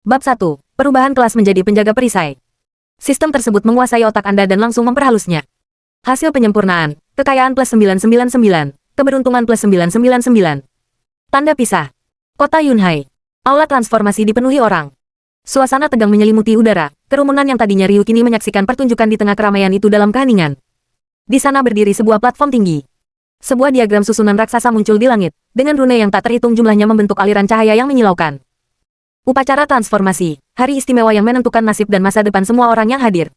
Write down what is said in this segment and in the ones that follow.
Bab 1. Perubahan kelas menjadi penjaga perisai. Sistem tersebut menguasai otak Anda dan langsung memperhalusnya. Hasil penyempurnaan, kekayaan plus 999, keberuntungan plus 999. Tanda pisah. Kota Yunhai. Aula transformasi dipenuhi orang. Suasana tegang menyelimuti udara, kerumunan yang tadinya riuh kini menyaksikan pertunjukan di tengah keramaian itu dalam keheningan. Di sana berdiri sebuah platform tinggi. Sebuah diagram susunan raksasa muncul di langit, dengan rune yang tak terhitung jumlahnya membentuk aliran cahaya yang menyilaukan. Upacara transformasi, hari istimewa yang menentukan nasib dan masa depan semua orang yang hadir.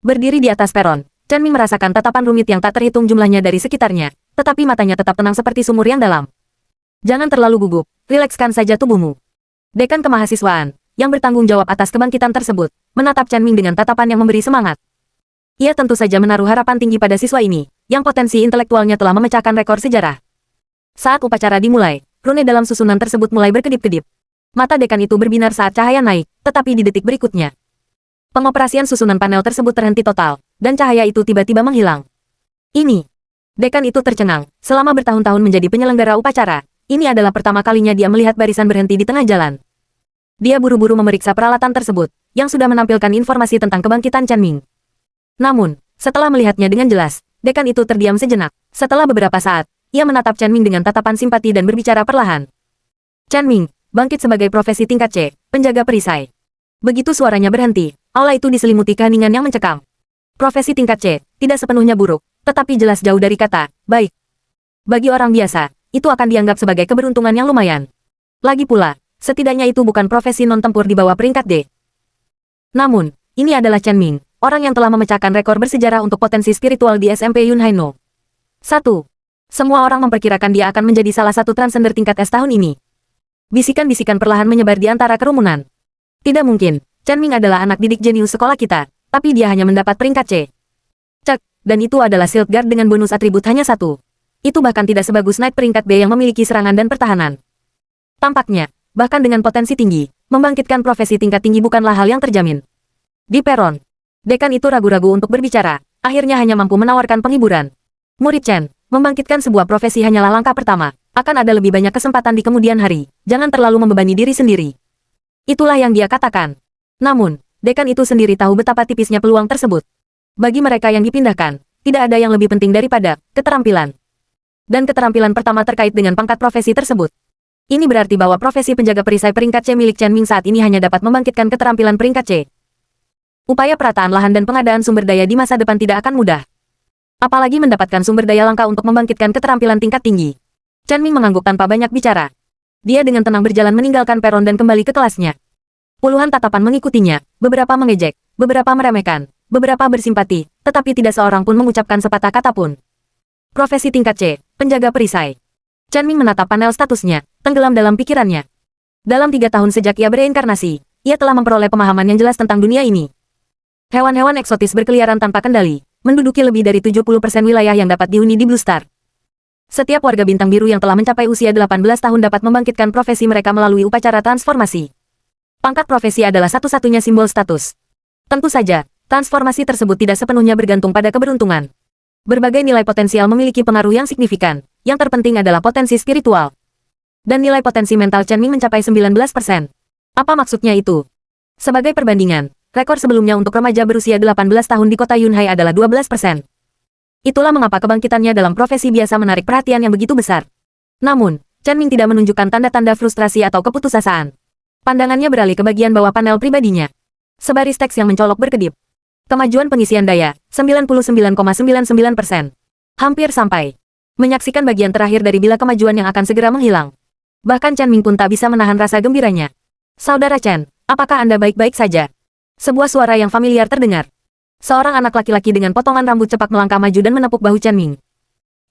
Berdiri di atas peron, Chen Ming merasakan tatapan rumit yang tak terhitung jumlahnya dari sekitarnya, tetapi matanya tetap tenang seperti sumur yang dalam. Jangan terlalu gugup, rilekskan saja tubuhmu. Dekan kemahasiswaan, yang bertanggung jawab atas kebangkitan tersebut, menatap Chen Ming dengan tatapan yang memberi semangat. Ia tentu saja menaruh harapan tinggi pada siswa ini, yang potensi intelektualnya telah memecahkan rekor sejarah. Saat upacara dimulai, rune dalam susunan tersebut mulai berkedip-kedip. Mata dekan itu berbinar saat cahaya naik, tetapi di detik berikutnya, pengoperasian susunan panel tersebut terhenti total, dan cahaya itu tiba-tiba menghilang. Ini. Dekan itu tercengang, selama bertahun-tahun menjadi penyelenggara upacara, ini adalah pertama kalinya dia melihat barisan berhenti di tengah jalan. Dia buru-buru memeriksa peralatan tersebut, yang sudah menampilkan informasi tentang kebangkitan Chen Ming. Namun, setelah melihatnya dengan jelas, dekan itu terdiam sejenak. Setelah beberapa saat, ia menatap Chen Ming dengan tatapan simpati dan berbicara perlahan. Chen Ming, bangkit sebagai profesi tingkat C, penjaga perisai. Begitu suaranya berhenti, aula itu diselimuti keheningan yang mencekam. Profesi tingkat C, tidak sepenuhnya buruk, tetapi jelas jauh dari kata, baik. Bagi orang biasa, itu akan dianggap sebagai keberuntungan yang lumayan. Lagi pula, setidaknya itu bukan profesi non-tempur di bawah peringkat D. Namun, ini adalah Chen Ming, orang yang telah memecahkan rekor bersejarah untuk potensi spiritual di SMP Yunhai No. 1. Semua orang memperkirakan dia akan menjadi salah satu transcender tingkat S tahun ini. Bisikan-bisikan perlahan menyebar di antara kerumunan. Tidak mungkin, Chen Ming adalah anak didik jenius sekolah kita, tapi dia hanya mendapat peringkat C. Cek, dan itu adalah Shield Guard dengan bonus atribut hanya 1. Itu bahkan tidak sebagus Knight peringkat B yang memiliki serangan dan pertahanan. Tampaknya, bahkan dengan potensi tinggi, membangkitkan profesi tingkat tinggi bukanlah hal yang terjamin. Di peron, dekan itu ragu-ragu untuk berbicara, akhirnya hanya mampu menawarkan penghiburan. Murid Chen, membangkitkan sebuah profesi hanyalah langkah pertama. Akan ada lebih banyak kesempatan di kemudian hari, jangan terlalu membebani diri sendiri. Itulah yang dia katakan. Namun, dekan itu sendiri tahu betapa tipisnya peluang tersebut. Bagi mereka yang dipindahkan, tidak ada yang lebih penting daripada keterampilan. Dan keterampilan pertama terkait dengan pangkat profesi tersebut. Ini berarti bahwa profesi penjaga perisai peringkat C milik Chen Ming saat ini hanya dapat membangkitkan keterampilan peringkat C. Upaya perataan lahan dan pengadaan sumber daya di masa depan tidak akan mudah. Apalagi mendapatkan sumber daya langka untuk membangkitkan keterampilan tingkat tinggi. Chen Ming mengangguk tanpa banyak bicara. Dia dengan tenang berjalan meninggalkan peron dan kembali ke kelasnya. Puluhan tatapan mengikutinya, beberapa mengejek, beberapa meremehkan, beberapa bersimpati, tetapi tidak seorang pun mengucapkan sepatah kata pun. Profesi tingkat C, penjaga perisai. Chen Ming menatap panel statusnya, tenggelam dalam pikirannya. Dalam 3 tahun sejak ia bereinkarnasi, ia telah memperoleh pemahaman yang jelas tentang dunia ini. Hewan-hewan eksotis berkeliaran tanpa kendali, menduduki lebih dari 70% wilayah yang dapat dihuni di Blue Star. Setiap warga bintang biru yang telah mencapai usia 18 tahun dapat membangkitkan profesi mereka melalui upacara transformasi. Pangkat profesi adalah satu-satunya simbol status. Tentu saja, transformasi tersebut tidak sepenuhnya bergantung pada keberuntungan. Berbagai nilai potensial memiliki pengaruh yang signifikan, yang terpenting adalah potensi spiritual. Dan nilai potensi mental Chen Ming mencapai 19%. Apa maksudnya itu? Sebagai perbandingan, rekor sebelumnya untuk remaja berusia 18 tahun di kota Yunhai adalah 12%. Itulah mengapa kebangkitannya dalam profesi biasa menarik perhatian yang begitu besar. Namun, Chen Ming tidak menunjukkan tanda-tanda frustrasi atau keputusasaan. Pandangannya beralih ke bagian bawah panel pribadinya. Sebaris teks yang mencolok berkedip. Kemajuan pengisian daya, 99,99%. Hampir sampai. Menyaksikan bagian terakhir dari bila kemajuan yang akan segera menghilang. Bahkan Chen Ming pun tak bisa menahan rasa gembiranya. Saudara Chen, apakah Anda baik-baik saja? Sebuah suara yang familiar terdengar. Seorang anak laki-laki dengan potongan rambut cepat melangkah maju dan menepuk bahu Chen Ming.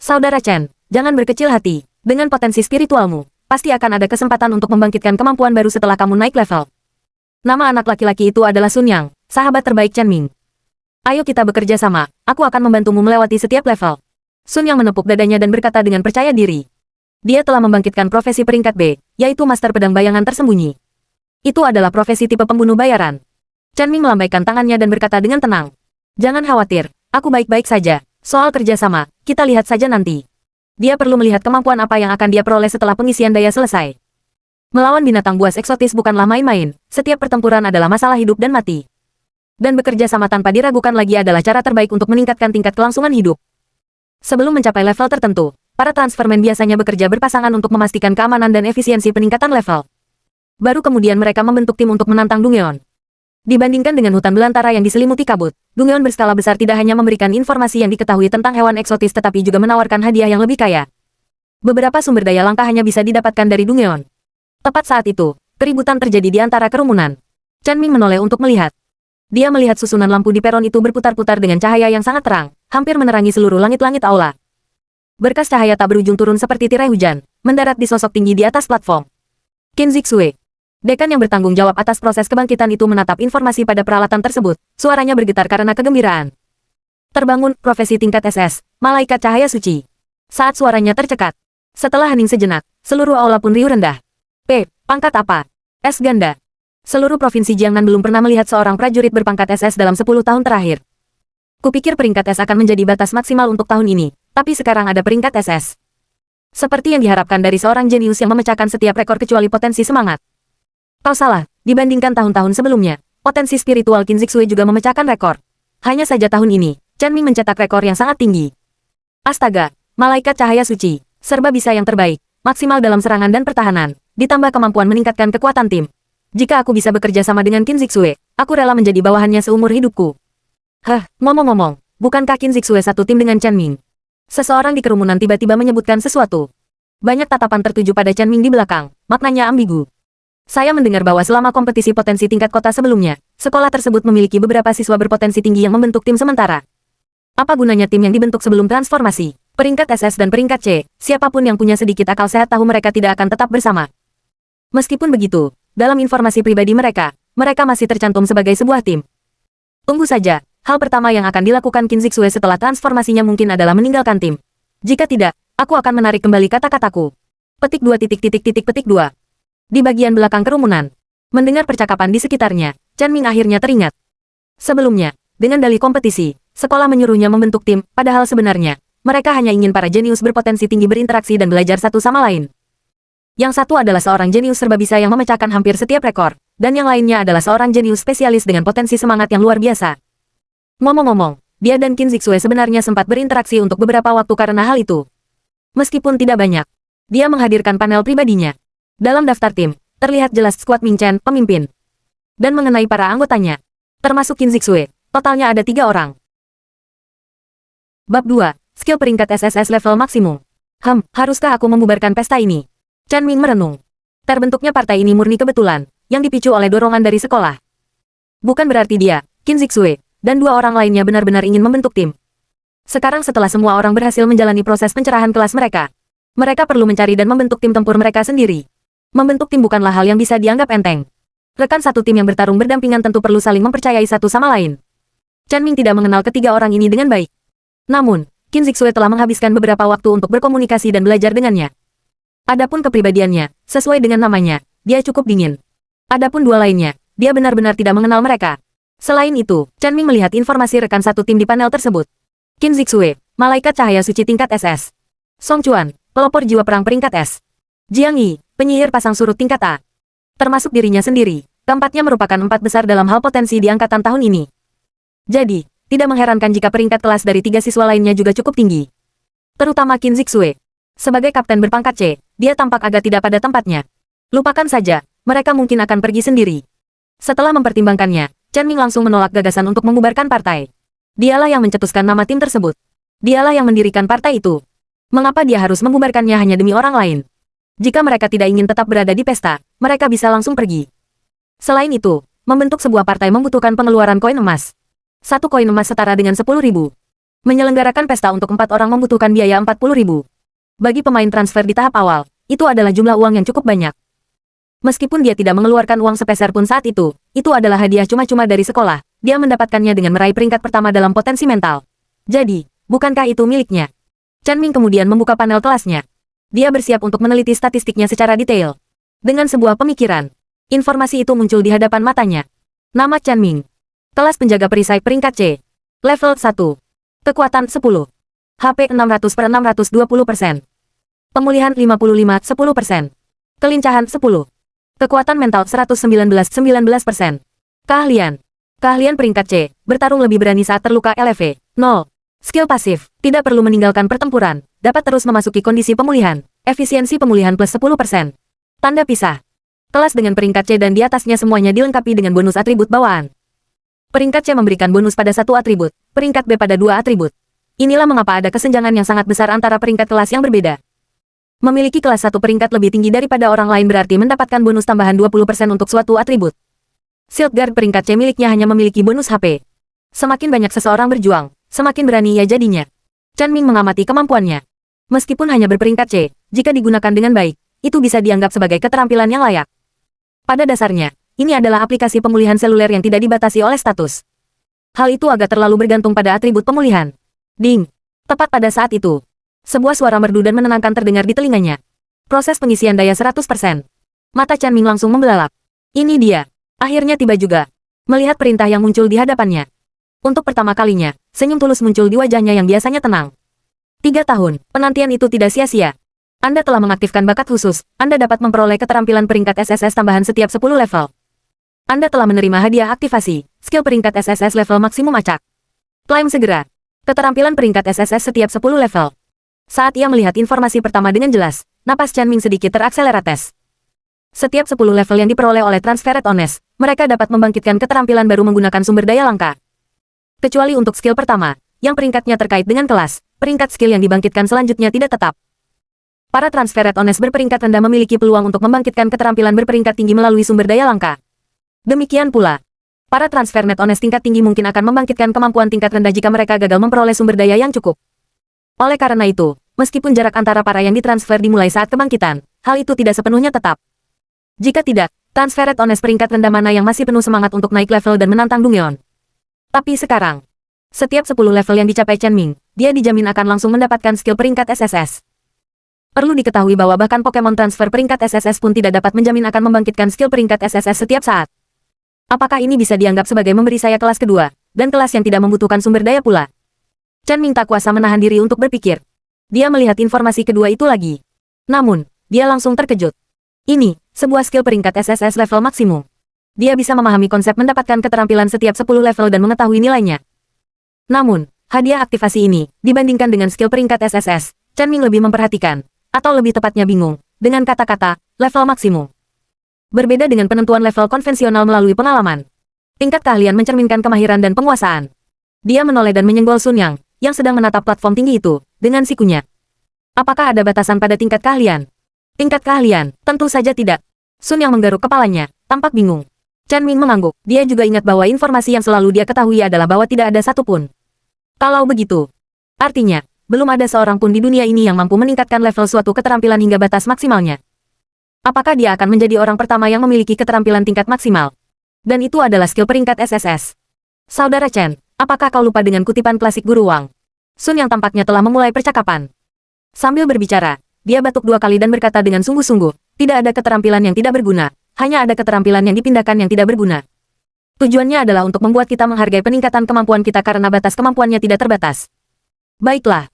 Saudara Chen, jangan berkecil hati. Dengan potensi spiritualmu, pasti akan ada kesempatan untuk membangkitkan kemampuan baru setelah kamu naik level. Nama anak laki-laki itu adalah Sun Yang, sahabat terbaik Chen Ming. Ayo kita bekerja sama, aku akan membantumu melewati setiap level. Sun Yang menepuk dadanya dan berkata dengan percaya diri. Dia telah membangkitkan profesi peringkat B, yaitu Master Pedang Bayangan Tersembunyi. Itu adalah profesi tipe pembunuh bayaran. Chen Ming melambaikan tangannya dan berkata dengan tenang. Jangan khawatir, aku baik-baik saja. Soal kerjasama, kita lihat saja nanti. Dia perlu melihat kemampuan apa yang akan dia peroleh setelah pengisian daya selesai. Melawan binatang buas eksotis bukanlah main-main, setiap pertempuran adalah masalah hidup dan mati. Dan bekerja sama tanpa diragukan lagi adalah cara terbaik untuk meningkatkan tingkat kelangsungan hidup. Sebelum mencapai level tertentu, para transfermen biasanya bekerja berpasangan untuk memastikan keamanan dan efisiensi peningkatan level. Baru kemudian mereka membentuk tim untuk menantang Dungeon. Dibandingkan dengan hutan belantara yang diselimuti kabut, Dungeon berskala besar tidak hanya memberikan informasi yang diketahui tentang hewan eksotis tetapi juga menawarkan hadiah yang lebih kaya. Beberapa sumber daya langka hanya bisa didapatkan dari Dungeon. Tepat saat itu, keributan terjadi di antara kerumunan. Chan Ming menoleh untuk melihat. Dia melihat susunan lampu di peron itu berputar-putar dengan cahaya yang sangat terang, hampir menerangi seluruh langit-langit aula. Berkas cahaya tak berujung turun seperti tirai hujan, mendarat di sosok tinggi di atas platform. Qin Zixue, dekan yang bertanggung jawab atas proses kebangkitan itu menatap informasi pada peralatan tersebut, suaranya bergetar karena kegembiraan. Terbangun, profesi tingkat SS, malaikat cahaya suci. Saat suaranya tercekat, setelah hening sejenak, seluruh aula pun riuh rendah. Pangkat apa? S ganda. Seluruh provinsi Jiangnan belum pernah melihat seorang prajurit berpangkat SS dalam 10 tahun terakhir. Kupikir peringkat S akan menjadi batas maksimal untuk tahun ini, tapi sekarang ada peringkat SS. Seperti yang diharapkan dari seorang jenius yang memecahkan setiap rekor kecuali potensi semangat. Kau salah, dibandingkan tahun-tahun sebelumnya, potensi spiritual Qin Zixue juga memecahkan rekor. Hanya saja tahun ini, Chan Ming mencetak rekor yang sangat tinggi. Astaga, malaikat cahaya suci, serba bisa yang terbaik, maksimal dalam serangan dan pertahanan, ditambah kemampuan meningkatkan kekuatan tim. Jika aku bisa bekerja sama dengan Qin Zixue, aku rela menjadi bawahannya seumur hidupku. Ngomong-ngomong, bukankah Qin Zixue satu tim dengan Chan Ming? Seseorang di kerumunan tiba-tiba menyebutkan sesuatu. Banyak tatapan tertuju pada Chan Ming di belakang, maknanya ambigu. Saya mendengar bahwa selama kompetisi potensi tingkat kota sebelumnya, sekolah tersebut memiliki beberapa siswa berpotensi tinggi yang membentuk tim sementara. Apa gunanya tim yang dibentuk sebelum transformasi? Peringkat SS dan peringkat C, siapapun yang punya sedikit akal sehat tahu mereka tidak akan tetap bersama. Meskipun begitu, dalam informasi pribadi mereka masih tercantum sebagai sebuah tim. Tunggu saja, hal pertama yang akan dilakukan Qin Zixue setelah transformasinya mungkin adalah meninggalkan tim. Jika tidak, aku akan menarik kembali kata-kataku. Petik 2. Di bagian belakang kerumunan. Mendengar percakapan di sekitarnya, Chan Ming akhirnya teringat. Sebelumnya, dengan dalih kompetisi, sekolah menyuruhnya membentuk tim, padahal sebenarnya, mereka hanya ingin para jenius berpotensi tinggi berinteraksi dan belajar satu sama lain. Yang satu adalah seorang jenius serba bisa yang memecahkan hampir setiap rekor, dan yang lainnya adalah seorang jenius spesialis dengan potensi semangat yang luar biasa. Ngomong-ngomong, dia dan Qin Zixue sebenarnya sempat berinteraksi untuk beberapa waktu karena hal itu. Meskipun tidak banyak, dia menghadirkan panel pribadinya. Dalam daftar tim, terlihat jelas skuad Ming Chen, pemimpin. Dan mengenai para anggotanya, termasuk Qin Zixue, totalnya ada 3 orang. Bab 2, skill peringkat SSS level maksimum. Haruskah aku membubarkan pesta ini? Chan Ming merenung. Terbentuknya partai ini murni kebetulan, yang dipicu oleh dorongan dari sekolah. Bukan berarti dia, Qin Zixue, dan 2 orang lainnya benar-benar ingin membentuk tim. Sekarang setelah semua orang berhasil menjalani proses pencerahan kelas mereka perlu mencari dan membentuk tim tempur mereka sendiri. Membentuk tim bukanlah hal yang bisa dianggap enteng. Rekan satu tim yang bertarung berdampingan tentu perlu saling mempercayai satu sama lain. Chan Ming tidak mengenal ketiga orang ini dengan baik. Namun, Qin Zixue telah menghabiskan beberapa waktu untuk berkomunikasi dan belajar dengannya. Adapun kepribadiannya, sesuai dengan namanya, dia cukup dingin. Adapun 2 lainnya, dia benar-benar tidak mengenal mereka. Selain itu, Chan Ming melihat informasi rekan satu tim di panel tersebut. Qin Zixue, malaikat cahaya suci tingkat SS. Song Chuan, pelopor jiwa perang peringkat S. Jiang Yi, penyihir pasang surut tingkat A. Termasuk dirinya sendiri, keempatnya merupakan 4 besar dalam hal potensi di angkatan tahun ini. Jadi, tidak mengherankan jika peringkat kelas dari 3 siswa lainnya juga cukup tinggi. Terutama Qin Zixue. Sebagai kapten berpangkat C, dia tampak agak tidak pada tempatnya. Lupakan saja, mereka mungkin akan pergi sendiri. Setelah mempertimbangkannya, Chan Ming langsung menolak gagasan untuk membubarkan partai. Dialah yang mencetuskan nama tim tersebut. Dialah yang mendirikan partai itu. Mengapa dia harus membubarkannya hanya demi orang lain? Jika mereka tidak ingin tetap berada di pesta, mereka bisa langsung pergi. Selain itu, membentuk sebuah partai membutuhkan pengeluaran koin emas. 1 koin emas setara dengan 10.000. Menyelenggarakan pesta untuk 4 orang membutuhkan biaya 40.000. Bagi pemain transfer di tahap awal, itu adalah jumlah uang yang cukup banyak. Meskipun dia tidak mengeluarkan uang sepeser pun saat itu adalah hadiah cuma-cuma dari sekolah, dia mendapatkannya dengan meraih peringkat pertama dalam potensi mental. Jadi, bukankah itu miliknya? Chan Ming kemudian membuka panel kelasnya. Dia bersiap untuk meneliti statistiknya secara detail. Dengan sebuah pemikiran, informasi itu muncul di hadapan matanya. Nama Chan Ming. Kelas penjaga perisai peringkat C. Level 1. Kekuatan 10. HP 600/620%. Pemulihan 55, 10%. Kelincahan 10. Kekuatan mental 119-19%. Keahlian. Keahlian peringkat C, bertarung lebih berani saat terluka LV. 0. Skill pasif, tidak perlu meninggalkan pertempuran, dapat terus memasuki kondisi pemulihan. Efisiensi pemulihan plus 10%. Tanda pisah. Kelas dengan peringkat C dan di atasnya semuanya dilengkapi dengan bonus atribut bawaan. Peringkat C memberikan bonus pada satu atribut, peringkat B pada dua atribut. Inilah mengapa ada kesenjangan yang sangat besar antara peringkat kelas yang berbeda. Memiliki kelas 1 peringkat lebih tinggi daripada orang lain berarti mendapatkan bonus tambahan 20% untuk suatu atribut. Shield Guard peringkat C miliknya hanya memiliki bonus HP. Semakin banyak seseorang berjuang, semakin berani ia jadinya. Chen Ming mengamati kemampuannya. Meskipun hanya berperingkat C, jika digunakan dengan baik, itu bisa dianggap sebagai keterampilan yang layak. Pada dasarnya, ini adalah aplikasi pemulihan seluler yang tidak dibatasi oleh status. Hal itu agak terlalu bergantung pada atribut pemulihan. Ding! Tepat pada saat itu, sebuah suara merdu dan menenangkan terdengar di telinganya. Proses pengisian daya 100%. Mata Chen Ming langsung membelalak. Ini dia. Akhirnya tiba juga. Melihat perintah yang muncul di hadapannya. Untuk pertama kalinya, senyum tulus muncul di wajahnya yang biasanya tenang. 3 tahun, penantian itu tidak sia-sia. Anda telah mengaktifkan bakat khusus, Anda dapat memperoleh keterampilan peringkat SSS tambahan setiap 10 level. Anda telah menerima hadiah aktivasi, skill peringkat SSS level maksimum acak. Klaim segera. Keterampilan peringkat SSS setiap 10 level. Saat ia melihat informasi pertama dengan jelas, napas Chen Ming sedikit terakselerates. Setiap 10 level yang diperoleh oleh Transferred Honest, mereka dapat membangkitkan keterampilan baru menggunakan sumber daya langka. Kecuali untuk skill pertama, yang peringkatnya terkait dengan kelas, peringkat skill yang dibangkitkan selanjutnya tidak tetap. Para Transferred Honest berperingkat rendah memiliki peluang untuk membangkitkan keterampilan berperingkat tinggi melalui sumber daya langka. Demikian pula, para Transferred Honest tingkat tinggi mungkin akan membangkitkan kemampuan tingkat rendah jika mereka gagal memperoleh sumber daya yang cukup. Oleh karena itu, meskipun jarak antara para yang ditransfer dimulai saat kebangkitan, hal itu tidak sepenuhnya tetap. Jika tidak, Transferred Honest peringkat rendah mana yang masih penuh semangat untuk naik level dan menantang Dungyeon. Tapi sekarang, setiap 10 level yang dicapai Chen Ming, dia dijamin akan langsung mendapatkan skill peringkat SSS. Perlu diketahui bahwa bahkan Pokemon transfer peringkat SSS pun tidak dapat menjamin akan membangkitkan skill peringkat SSS setiap saat. Apakah ini bisa dianggap sebagai memberi saya kelas kedua, dan kelas yang tidak membutuhkan sumber daya pula? Chen Ming tak kuasa menahan diri untuk berpikir. Dia melihat informasi kedua itu lagi. Namun, dia langsung terkejut. Ini, sebuah skill peringkat SSS level maksimum. Dia bisa memahami konsep mendapatkan keterampilan setiap 10 level dan mengetahui nilainya. Namun, hadiah aktivasi ini, dibandingkan dengan skill peringkat SSS, Chen Ming lebih memperhatikan, atau lebih tepatnya bingung, dengan kata-kata, level maksimum. Berbeda dengan penentuan level konvensional melalui pengalaman. Tingkat keahlian mencerminkan kemahiran dan penguasaan. Dia menoleh dan menyenggol Sun Yang, yang sedang menatap platform tinggi itu, dengan sikunya. Apakah ada batasan pada tingkat keahlian? Tingkat keahlian, tentu saja tidak. Sun Yang menggaruk kepalanya, tampak bingung. Chen Ming mengangguk, dia juga ingat bahwa informasi yang selalu dia ketahui adalah bahwa tidak ada satupun. Kalau begitu, artinya, belum ada seorang pun di dunia ini yang mampu meningkatkan level suatu keterampilan hingga batas maksimalnya. Apakah dia akan menjadi orang pertama yang memiliki keterampilan tingkat maksimal? Dan itu adalah skill peringkat SSS. Saudara Chen, apakah kau lupa dengan kutipan klasik Guru Wang? Sun yang tampaknya telah memulai percakapan. Sambil berbicara, dia batuk 2 kali dan berkata dengan sungguh-sungguh, tidak ada keterampilan yang tidak berguna, hanya ada keterampilan yang dipindahkan yang tidak berguna. Tujuannya adalah untuk membuat kita menghargai peningkatan kemampuan kita karena batas kemampuannya tidak terbatas. Baiklah,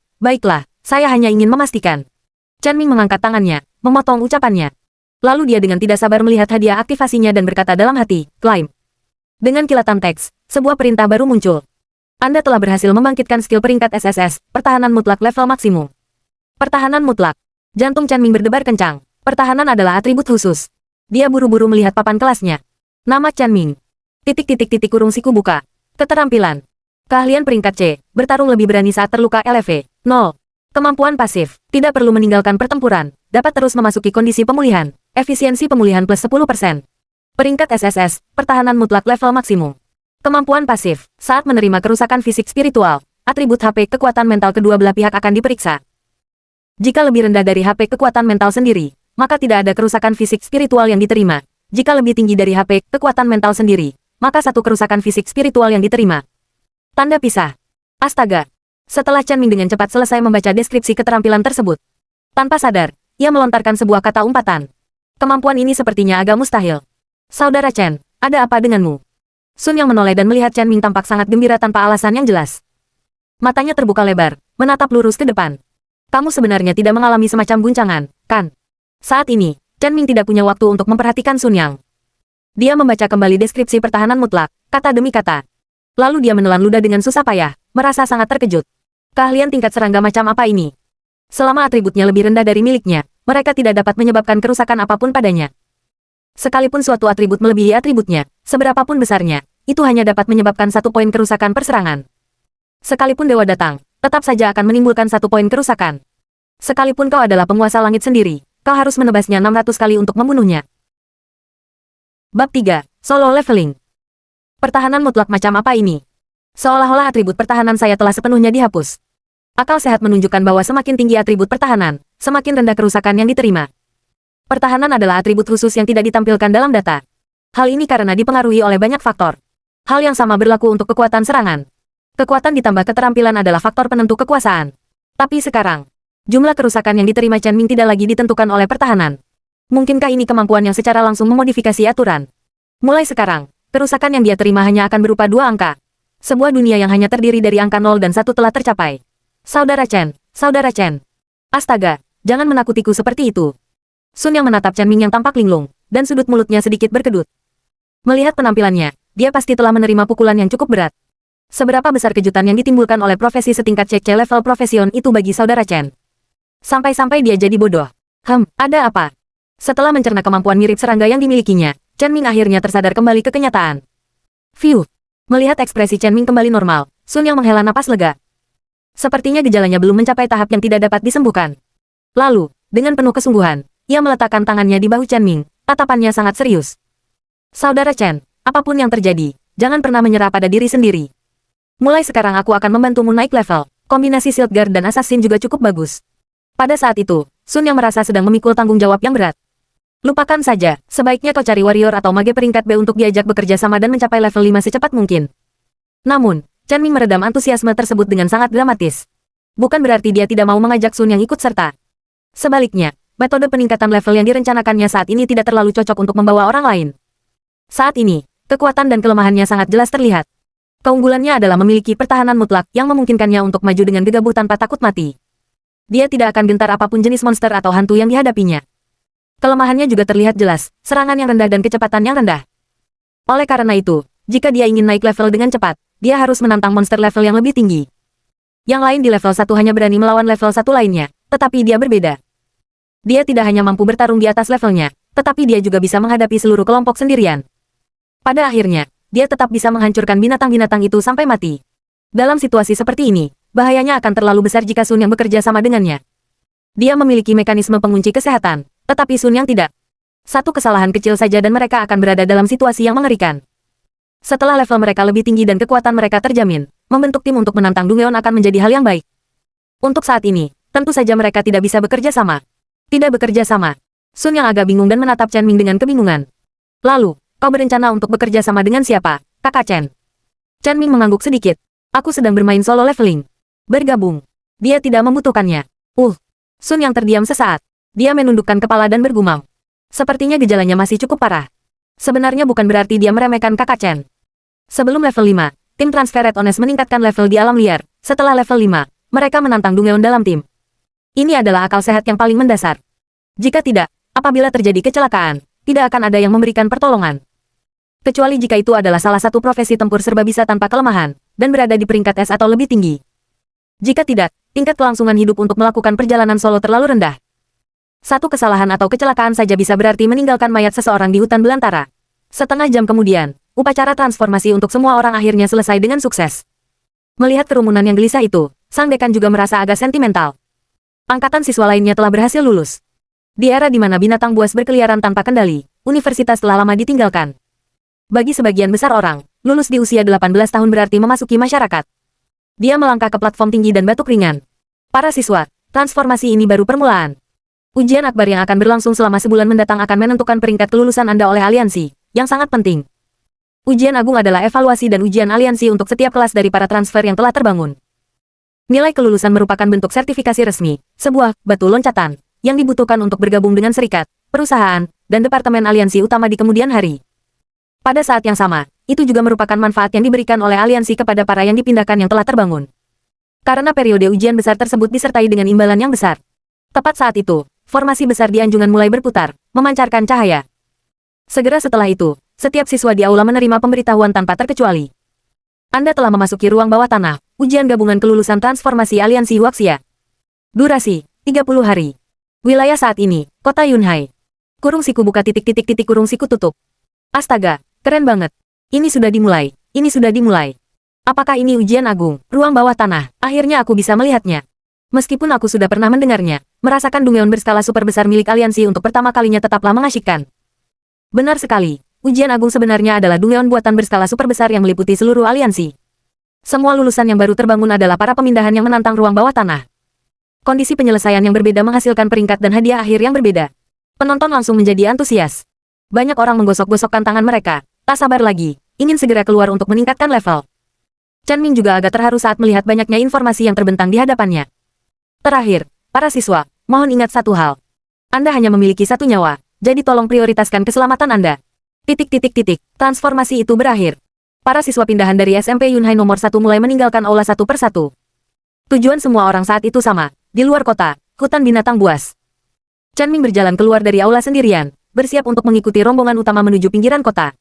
saya hanya ingin memastikan. Chen Ming mengangkat tangannya, memotong ucapannya. Lalu dia dengan tidak sabar melihat hadiah aktivasinya dan berkata dalam hati, klaim. Dengan kilatan teks, sebuah perintah baru muncul. Anda telah berhasil membangkitkan skill peringkat SSS, pertahanan mutlak level maksimum. Pertahanan mutlak. Jantung Chen Ming berdebar kencang. Pertahanan adalah atribut khusus. Dia buru-buru melihat papan kelasnya. Nama Chen Ming. Kurung siku buka. Keterampilan. Keahlian peringkat C, bertarung lebih berani saat terluka LV. 0. Kemampuan pasif, tidak perlu meninggalkan pertempuran, dapat terus memasuki kondisi pemulihan. Efisiensi pemulihan plus 10%. Peringkat SSS, pertahanan mutlak level maksimum. Kemampuan pasif, saat menerima kerusakan fisik spiritual, atribut HP kekuatan mental kedua belah pihak akan diperiksa. Jika lebih rendah dari HP kekuatan mental sendiri, maka tidak ada kerusakan fisik spiritual yang diterima. Jika lebih tinggi dari HP kekuatan mental sendiri, maka satu kerusakan fisik spiritual yang diterima. Tanda pisah. Astaga. Setelah Chen Ming dengan cepat selesai membaca deskripsi keterampilan tersebut, tanpa sadar, ia melontarkan sebuah kata umpatan. Kemampuan ini sepertinya agak mustahil. Saudara Chen, ada apa denganmu? Sun yang menoleh dan melihat Chen Ming tampak sangat gembira tanpa alasan yang jelas. Matanya terbuka lebar, menatap lurus ke depan. Kamu sebenarnya tidak mengalami semacam guncangan, kan? Saat ini, Chen Ming tidak punya waktu untuk memperhatikan Sun Yang. Dia membaca kembali deskripsi pertahanan mutlak, kata demi kata. Lalu dia menelan ludah dengan susah payah, merasa sangat terkejut. Keahlian tingkat serangga macam apa ini? Selama atributnya lebih rendah dari miliknya, mereka tidak dapat menyebabkan kerusakan apapun padanya. Sekalipun suatu atribut melebihi atributnya, seberapapun besarnya, itu hanya dapat menyebabkan 1 poin kerusakan per serangan. Sekalipun dewa datang, tetap saja akan menimbulkan 1 poin kerusakan. Sekalipun kau adalah penguasa langit sendiri, kau harus menebasnya 600 kali untuk membunuhnya. Bab 3. Solo Leveling. Pertahanan mutlak macam apa ini? Seolah-olah atribut pertahanan saya telah sepenuhnya dihapus. Akal sehat menunjukkan bahwa semakin tinggi atribut pertahanan, semakin rendah kerusakan yang diterima. Pertahanan adalah atribut khusus yang tidak ditampilkan dalam data. Hal ini karena dipengaruhi oleh banyak faktor. Hal yang sama berlaku untuk kekuatan serangan. Kekuatan ditambah keterampilan adalah faktor penentu kekuasaan. Tapi sekarang, jumlah kerusakan yang diterima Chen Ming tidak lagi ditentukan oleh pertahanan. Mungkinkah ini kemampuan yang secara langsung memodifikasi aturan? Mulai sekarang, kerusakan yang dia terima hanya akan berupa 2 angka. Sebuah dunia yang hanya terdiri dari angka 0 dan 1 telah tercapai. Saudara Chen, Saudara Chen. Astaga, jangan menakutiku seperti itu. Sun yang menatap Chen Ming yang tampak linglung, dan sudut mulutnya sedikit berkedut. Melihat penampilannya, dia pasti telah menerima pukulan yang cukup berat. Seberapa besar kejutan yang ditimbulkan oleh profesi setingkat CC level profesion itu bagi Saudara Chen? Sampai-sampai dia jadi bodoh. Ada apa? Setelah mencerna kemampuan mirip serangga yang dimilikinya, Chen Ming akhirnya tersadar kembali ke kenyataan. Phew! Melihat ekspresi Chen Ming kembali normal, Sun yang menghela napas lega. Sepertinya gejalanya belum mencapai tahap yang tidak dapat disembuhkan. Lalu, dengan penuh kesungguhan, ia meletakkan tangannya di bahu Chen Ming, tatapannya sangat serius. Saudara Chen, apapun yang terjadi, jangan pernah menyerah pada diri sendiri. Mulai sekarang aku akan membantumu naik level, kombinasi Shield Guard dan Assassin juga cukup bagus. Pada saat itu, Sun yang merasa sedang memikul tanggung jawab yang berat. Lupakan saja, sebaiknya kau cari warrior atau mage peringkat B untuk diajak bekerja sama dan mencapai level 5 secepat mungkin. Namun, Chen Ming meredam antusiasme tersebut dengan sangat dramatis. Bukan berarti dia tidak mau mengajak Sun yang ikut serta. Sebaliknya, metode peningkatan level yang direncanakannya saat ini tidak terlalu cocok untuk membawa orang lain. Saat ini, kekuatan dan kelemahannya sangat jelas terlihat. Keunggulannya adalah memiliki pertahanan mutlak yang memungkinkannya untuk maju dengan gegabah tanpa takut mati. Dia tidak akan gentar apapun jenis monster atau hantu yang dihadapinya. Kelemahannya juga terlihat jelas, serangan yang rendah dan kecepatan yang rendah. Oleh karena itu, jika dia ingin naik level dengan cepat, dia harus menantang monster level yang lebih tinggi. Yang lain di level 1 hanya berani melawan level 1 lainnya, tetapi dia berbeda. Dia tidak hanya mampu bertarung di atas levelnya, tetapi dia juga bisa menghadapi seluruh kelompok sendirian. Pada akhirnya, dia tetap bisa menghancurkan binatang-binatang itu sampai mati. Dalam situasi seperti ini, bahayanya akan terlalu besar jika Sun yang bekerja sama dengannya. Dia memiliki mekanisme pengunci kesehatan, tetapi Sun yang tidak. Satu kesalahan kecil saja dan mereka akan berada dalam situasi yang mengerikan. Setelah level mereka lebih tinggi dan kekuatan mereka terjamin, membentuk tim untuk menantang Dungeon akan menjadi hal yang baik. Untuk saat ini, tentu saja mereka tidak bisa bekerja sama. Tidak bekerja sama. Sun yang agak bingung dan menatap Chen Ming dengan kebingungan. Lalu, kau berencana untuk bekerja sama dengan siapa, kakak Chen? Chen Ming mengangguk sedikit. Aku sedang bermain solo leveling. Bergabung. Dia tidak membutuhkannya. Sun yang terdiam sesaat. Dia menundukkan kepala dan bergumam. Sepertinya gejalanya masih cukup parah. Sebenarnya bukan berarti dia meremehkan kakak Chen. Sebelum level 5, tim Transferred Honest meningkatkan level di alam liar. Setelah level 5, mereka menantang Dungeon dalam tim. Ini adalah akal sehat yang paling mendasar. Jika tidak, apabila terjadi kecelakaan, tidak akan ada yang memberikan pertolongan. Kecuali jika itu adalah salah satu profesi tempur serba bisa tanpa kelemahan, dan berada di peringkat S atau lebih tinggi. Jika tidak, tingkat kelangsungan hidup untuk melakukan perjalanan solo terlalu rendah. Satu kesalahan atau kecelakaan saja bisa berarti meninggalkan mayat seseorang di hutan belantara. Setengah jam kemudian, upacara transformasi untuk semua orang akhirnya selesai dengan sukses. Melihat kerumunan yang gelisah itu, sang dekan juga merasa agak sentimental. Angkatan siswa lainnya telah berhasil lulus. Di era di mana binatang buas berkeliaran tanpa kendali, universitas telah lama ditinggalkan. Bagi sebagian besar orang, lulus di usia 18 tahun berarti memasuki masyarakat. Dia melangkah ke platform tinggi dan batuk ringan. Para siswa, transformasi ini baru permulaan. Ujian akbar yang akan berlangsung selama sebulan mendatang akan menentukan peringkat kelulusan Anda oleh aliansi, yang sangat penting. Ujian agung adalah evaluasi dan ujian aliansi untuk setiap kelas dari para transfer yang telah terbangun. Nilai kelulusan merupakan bentuk sertifikasi resmi, sebuah batu loncatan, yang dibutuhkan untuk bergabung dengan serikat, perusahaan, dan departemen aliansi utama di kemudian hari. Pada saat yang sama, itu juga merupakan manfaat yang diberikan oleh aliansi kepada para yang dipindahkan yang telah terbangun. Karena periode ujian besar tersebut disertai dengan imbalan yang besar. Tepat saat itu, formasi besar di anjungan mulai berputar, memancarkan cahaya. Segera setelah itu, setiap siswa di aula menerima pemberitahuan tanpa terkecuali. Anda telah memasuki ruang bawah tanah, ujian gabungan kelulusan transformasi aliansi Huaxia. Durasi, 30 hari. Wilayah saat ini, kota Yunhai. Kurung siku buka titik kurung siku tutup. Astaga, keren banget. Ini sudah dimulai, ini sudah dimulai. Apakah ini ujian agung, ruang bawah tanah? Akhirnya aku bisa melihatnya. Meskipun aku sudah pernah mendengarnya, merasakan Dungeon berskala super besar milik aliansi untuk pertama kalinya tetaplah mengasyikkan. Benar sekali, ujian agung sebenarnya adalah Dungeon buatan berskala super besar yang meliputi seluruh aliansi. Semua lulusan yang baru terbangun adalah para pemindahan yang menantang ruang bawah tanah. Kondisi penyelesaian yang berbeda menghasilkan peringkat dan hadiah akhir yang berbeda. Penonton langsung menjadi antusias. Banyak orang menggosok-gosokkan tangan mereka, tak sabar lagi, ingin segera keluar untuk meningkatkan level. Chen Ming juga agak terharu saat melihat banyaknya informasi yang terbentang di hadapannya. Terakhir, para siswa, mohon ingat satu hal. Anda hanya memiliki satu nyawa, jadi tolong prioritaskan keselamatan Anda. Transformasi itu berakhir. Para siswa pindahan dari SMP Yunhai nomor 1 mulai meninggalkan aula satu persatu. Tujuan semua orang saat itu sama, di luar kota, hutan binatang buas. Chen Ming berjalan keluar dari aula sendirian, bersiap untuk mengikuti rombongan utama menuju pinggiran kota.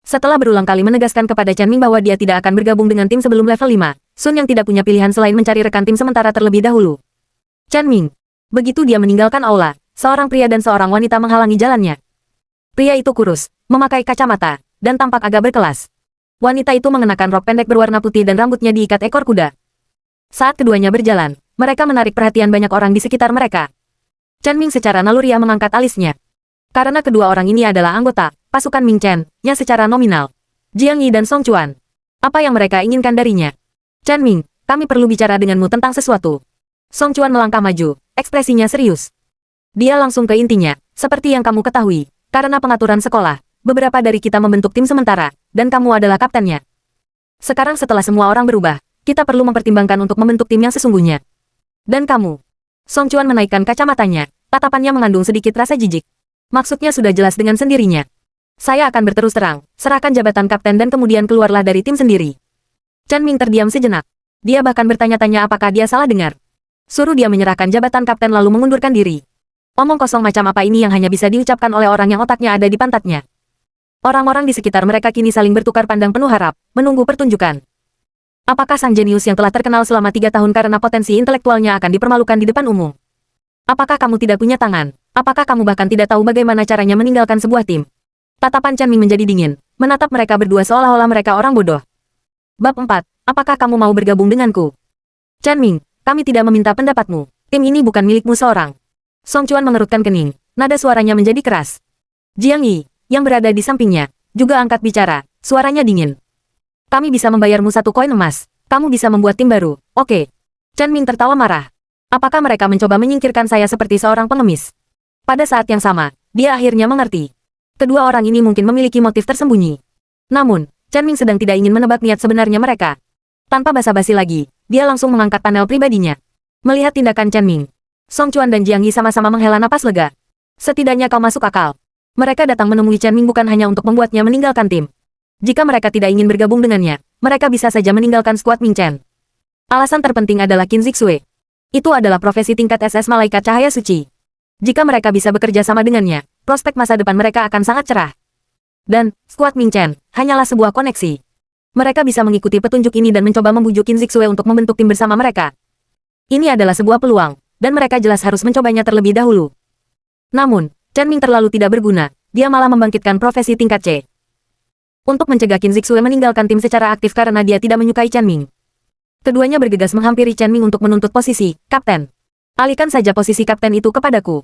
Setelah berulang kali menegaskan kepada Chen Ming bahwa dia tidak akan bergabung dengan tim sebelum level 5, Sun yang tidak punya pilihan selain mencari rekan tim sementara terlebih dahulu. Chen Ming. Begitu dia meninggalkan aula, seorang pria dan seorang wanita menghalangi jalannya. Pria itu kurus, memakai kacamata, dan tampak agak berkelas. Wanita itu mengenakan rok pendek berwarna putih dan rambutnya diikat ekor kuda. Saat keduanya berjalan, mereka menarik perhatian banyak orang di sekitar mereka. Chen Ming secara naluriah mengangkat alisnya. Karena kedua orang ini adalah anggota pasukan Ming Chen, yang secara nominal. Jiang Yi dan Song Chuan. Apa yang mereka inginkan darinya? Chen Ming, kami perlu bicara denganmu tentang sesuatu. Song Chuan melangkah maju, ekspresinya serius. Dia langsung ke intinya, seperti yang kamu ketahui, karena pengaturan sekolah, beberapa dari kita membentuk tim sementara, dan kamu adalah kaptennya. Sekarang setelah semua orang berubah, kita perlu mempertimbangkan untuk membentuk tim yang sesungguhnya. Dan kamu. Song Chuan menaikkan kacamatanya, tatapannya mengandung sedikit rasa jijik. Maksudnya sudah jelas dengan sendirinya. Saya akan berterus terang, serahkan jabatan kapten dan kemudian keluarlah dari tim sendiri. Chen Ming terdiam sejenak. Dia bahkan bertanya-tanya apakah dia salah dengar. Suruh dia menyerahkan jabatan kapten lalu mengundurkan diri. Omong kosong macam apa ini yang hanya bisa diucapkan oleh orang yang otaknya ada di pantatnya. Orang-orang di sekitar mereka kini saling bertukar pandang penuh harap, menunggu pertunjukan. Apakah sang jenius yang telah terkenal selama 3 tahun karena potensi intelektualnya akan dipermalukan di depan umum? Apakah kamu tidak punya tangan? Apakah kamu bahkan tidak tahu bagaimana caranya meninggalkan sebuah tim? Tatapan Chen Ming menjadi dingin, menatap mereka berdua seolah-olah mereka orang bodoh. Bab 4. Apakah kamu mau bergabung denganku? Chen Ming, kami tidak meminta pendapatmu. Tim ini bukan milikmu seorang. Song Chuan mengerutkan kening, nada suaranya menjadi keras. Jiang Yi, yang berada di sampingnya, juga angkat bicara, suaranya dingin. Kami bisa membayarmu 1 koin emas. Kamu bisa membuat tim baru, oke? Chen Ming tertawa marah. Apakah mereka mencoba menyingkirkan saya seperti seorang pengemis? Pada saat yang sama, dia akhirnya mengerti. Kedua orang ini mungkin memiliki motif tersembunyi. Namun, Chen Ming sedang tidak ingin menebak niat sebenarnya mereka. Tanpa basa-basi lagi, dia langsung mengangkat panel pribadinya. Melihat tindakan Chen Ming, Song Chuan dan Jiang Yi sama-sama menghela napas lega. Setidaknya kau masuk akal. Mereka datang menemui Chen Ming bukan hanya untuk membuatnya meninggalkan tim. Jika mereka tidak ingin bergabung dengannya, mereka bisa saja meninggalkan skuad Ming Chen. Alasan terpenting adalah Qin Zixue. Itu adalah profesi tingkat SS Malaikat Cahaya Suci. Jika mereka bisa bekerja sama dengannya, prospek masa depan mereka akan sangat cerah. Dan, skuad Ming Chen, hanyalah sebuah koneksi. Mereka bisa mengikuti petunjuk ini dan mencoba membujuk Qin Zixue untuk membentuk tim bersama mereka. Ini adalah sebuah peluang, dan mereka jelas harus mencobanya terlebih dahulu. Namun, Chen Ming terlalu tidak berguna, dia malah membangkitkan profesi tingkat C. Untuk mencegah Qin Zixue meninggalkan tim secara aktif karena dia tidak menyukai Chen Ming. Keduanya bergegas menghampiri Chen Ming untuk menuntut posisi, Kapten. Alihkan saja posisi Kapten itu kepadaku.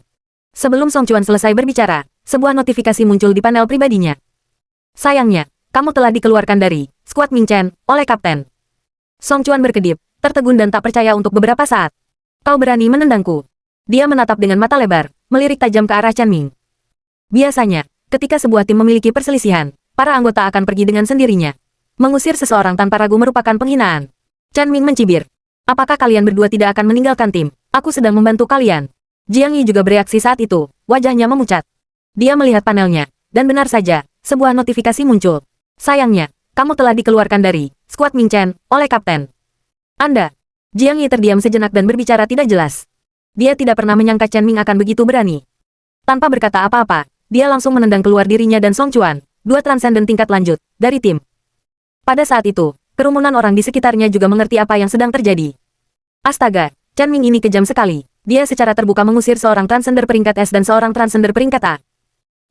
Sebelum Song Chuan selesai berbicara, sebuah notifikasi muncul di panel pribadinya. Sayangnya, kamu telah dikeluarkan dari skuad Ming Chen oleh Kapten. Song Chuan berkedip, tertegun dan tak percaya untuk beberapa saat. Kau berani menendangku? Dia menatap dengan mata lebar, melirik tajam ke arah Chen Ming. Biasanya, ketika sebuah tim memiliki perselisihan, para anggota akan pergi dengan sendirinya. Mengusir seseorang tanpa ragu merupakan penghinaan. Chen Ming mencibir. Apakah kalian berdua tidak akan meninggalkan tim? Aku sedang membantu kalian. Jiang Yi juga bereaksi saat itu, wajahnya memucat. Dia melihat panelnya, dan benar saja, sebuah notifikasi muncul. Sayangnya, kamu telah dikeluarkan dari skuad Ming Chen oleh Kapten. Anda. Jiang Yi terdiam sejenak dan berbicara tidak jelas. Dia tidak pernah menyangka Chen Ming akan begitu berani. Tanpa berkata apa-apa, dia langsung menendang keluar dirinya dan Song Chuan, dua transenden tingkat lanjut, dari tim. Pada saat itu, kerumunan orang di sekitarnya juga mengerti apa yang sedang terjadi. Astaga, Chen Ming ini kejam sekali. Dia secara terbuka mengusir seorang transender peringkat S dan seorang transender peringkat A.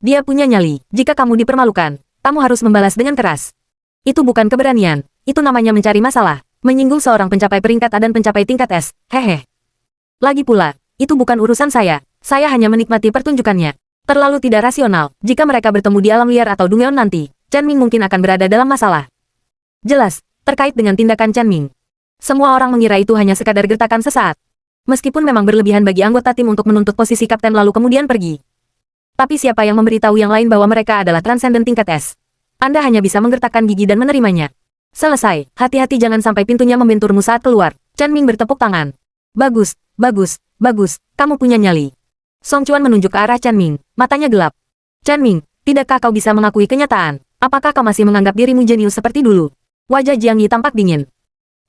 Dia punya nyali. Jika kamu dipermalukan, kamu harus membalas dengan keras. Itu bukan keberanian, itu namanya mencari masalah. Menyinggung seorang pencapai peringkat A dan pencapai tingkat S, hehe. Lagi pula, itu bukan urusan saya. Saya hanya menikmati pertunjukannya. Terlalu tidak rasional. Jika mereka bertemu di alam liar atau Dungeon nanti, Chen Ming mungkin akan berada dalam masalah. Jelas, terkait dengan tindakan Chen Ming. Semua orang mengira itu hanya sekadar gertakan sesaat. Meskipun memang berlebihan bagi anggota tim untuk menuntut posisi kapten lalu kemudian pergi. Tapi siapa yang memberitahu yang lain bahwa mereka adalah transenden tingkat S? Anda hanya bisa menggertakkan gigi dan menerimanya. Selesai, hati-hati jangan sampai pintunya membenturmu saat keluar. Chen Ming bertepuk tangan. Bagus, bagus, bagus, kamu punya nyali. Song Chuan menunjuk ke arah Chen Ming, matanya gelap. Chen Ming, tidakkah kau bisa mengakui kenyataan? Apakah kau masih menganggap dirimu jenius seperti dulu? Wajah Jiang Yi tampak dingin.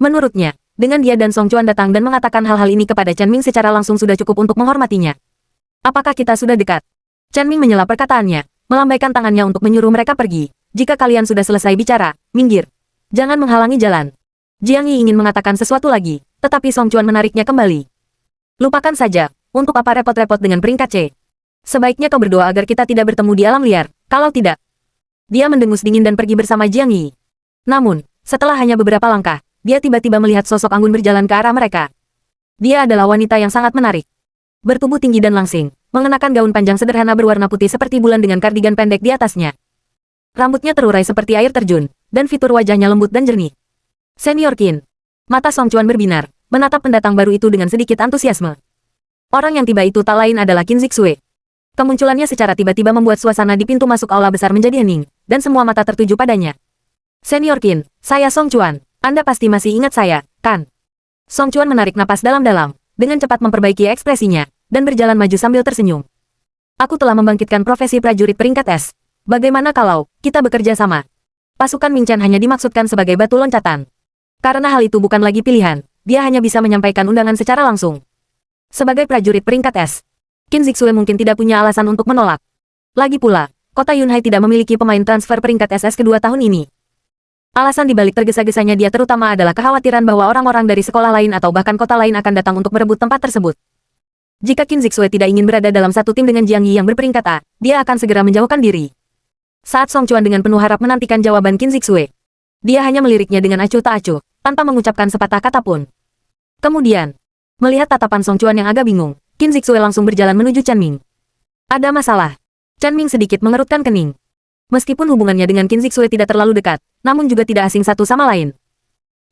Menurutnya, dengan dia dan Song Chuan datang dan mengatakan hal-hal ini kepada Chen Ming secara langsung sudah cukup untuk menghormatinya. Apakah kita sudah dekat? Chen Ming menyela perkataannya, melambaikan tangannya untuk menyuruh mereka pergi. Jika kalian sudah selesai bicara, minggir. Jangan menghalangi jalan. Jiang Yi ingin mengatakan sesuatu lagi, tetapi Song Chuan menariknya kembali. Lupakan saja, untuk apa repot-repot dengan peringkat C? Sebaiknya kau berdoa agar kita tidak bertemu di alam liar, kalau tidak. Dia mendengus dingin dan pergi bersama Jiang Yi. Namun, setelah hanya beberapa langkah, dia tiba-tiba melihat sosok anggun berjalan ke arah mereka. Dia adalah wanita yang sangat menarik. Bertubuh tinggi dan langsing, mengenakan gaun panjang sederhana berwarna putih seperti bulan dengan kardigan pendek di atasnya. Rambutnya terurai seperti air terjun, dan fitur wajahnya lembut dan jernih. Senior Qin. Mata Song Chuan berbinar, menatap pendatang baru itu dengan sedikit antusiasme. Orang yang tiba itu tak lain adalah Qin Zixue. Kemunculannya secara tiba-tiba membuat suasana di pintu masuk aula besar menjadi hening, dan semua mata tertuju padanya. Senior Qin, saya Song Chuan. Anda pasti masih ingat saya, kan? Song Chuan menarik napas dalam-dalam, dengan cepat memperbaiki ekspresinya, dan berjalan maju sambil tersenyum. Aku telah membangkitkan profesi prajurit peringkat S. Bagaimana kalau kita bekerja sama? Pasukan Ming Chen hanya dimaksudkan sebagai batu loncatan. Karena hal itu bukan lagi pilihan, dia hanya bisa menyampaikan undangan secara langsung. Sebagai prajurit peringkat S, Qin Zixue mungkin tidak punya alasan untuk menolak. Lagi pula, kota Yunhai tidak memiliki pemain transfer peringkat SS kedua tahun ini. Alasan dibalik tergesa-gesanya dia terutama adalah kekhawatiran bahwa orang-orang dari sekolah lain atau bahkan kota lain akan datang untuk merebut tempat tersebut. Jika Qin Zixue tidak ingin berada dalam satu tim dengan Jiang Yi yang berperingkat A, dia akan segera menjauhkan diri. Saat Song Chuan dengan penuh harap menantikan jawaban Qin Zixue, dia hanya meliriknya dengan acuh tak acuh, tanpa mengucapkan sepatah kata pun. Kemudian, melihat tatapan Song Chuan yang agak bingung, Qin Zixue langsung berjalan menuju Chen Ming. Ada masalah. Chen Ming sedikit mengerutkan kening. Meskipun hubungannya dengan Qin Zixue tidak terlalu dekat, namun juga tidak asing satu sama lain.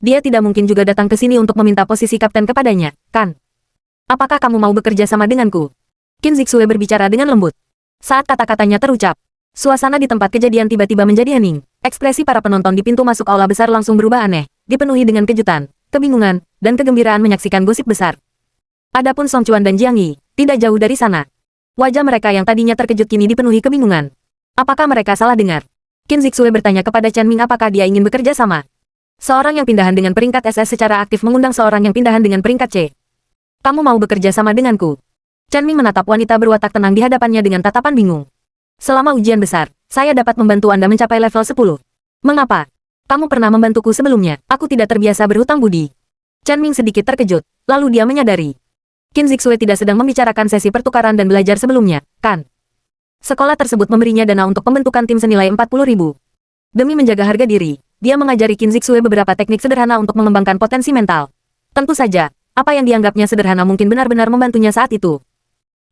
Dia tidak mungkin juga datang ke sini untuk meminta posisi kapten kepadanya, kan? Apakah kamu mau bekerja sama denganku? Qin Zixue berbicara dengan lembut. Saat kata-katanya terucap, suasana di tempat kejadian tiba-tiba menjadi hening. Ekspresi para penonton di pintu masuk aula besar langsung berubah aneh, dipenuhi dengan kejutan, kebingungan, dan kegembiraan menyaksikan gosip besar. Adapun Song Chuan dan Jiang Yi, tidak jauh dari sana. Wajah mereka yang tadinya terkejut kini dipenuhi kebingungan. Apakah mereka salah dengar? Qin Zixue bertanya kepada Chen Ming apakah dia ingin bekerja sama. Seorang yang pindahan dengan peringkat SS secara aktif mengundang seorang yang pindahan dengan peringkat C. Kamu mau bekerja sama denganku? Chen Ming menatap wanita berwatak tenang di hadapannya dengan tatapan bingung. Selama ujian besar, saya dapat membantu Anda mencapai level 10. Mengapa? Kamu pernah membantuku sebelumnya, aku tidak terbiasa berhutang budi. Chen Ming sedikit terkejut, lalu dia menyadari. Qin Zixue tidak sedang membicarakan sesi pertukaran dan belajar sebelumnya, kan? Sekolah tersebut memberinya dana untuk pembentukan tim senilai 40.000. Demi menjaga harga diri, dia mengajari Qin Zixue beberapa teknik sederhana untuk mengembangkan potensi mental. Tentu saja, apa yang dianggapnya sederhana mungkin benar-benar membantunya saat itu.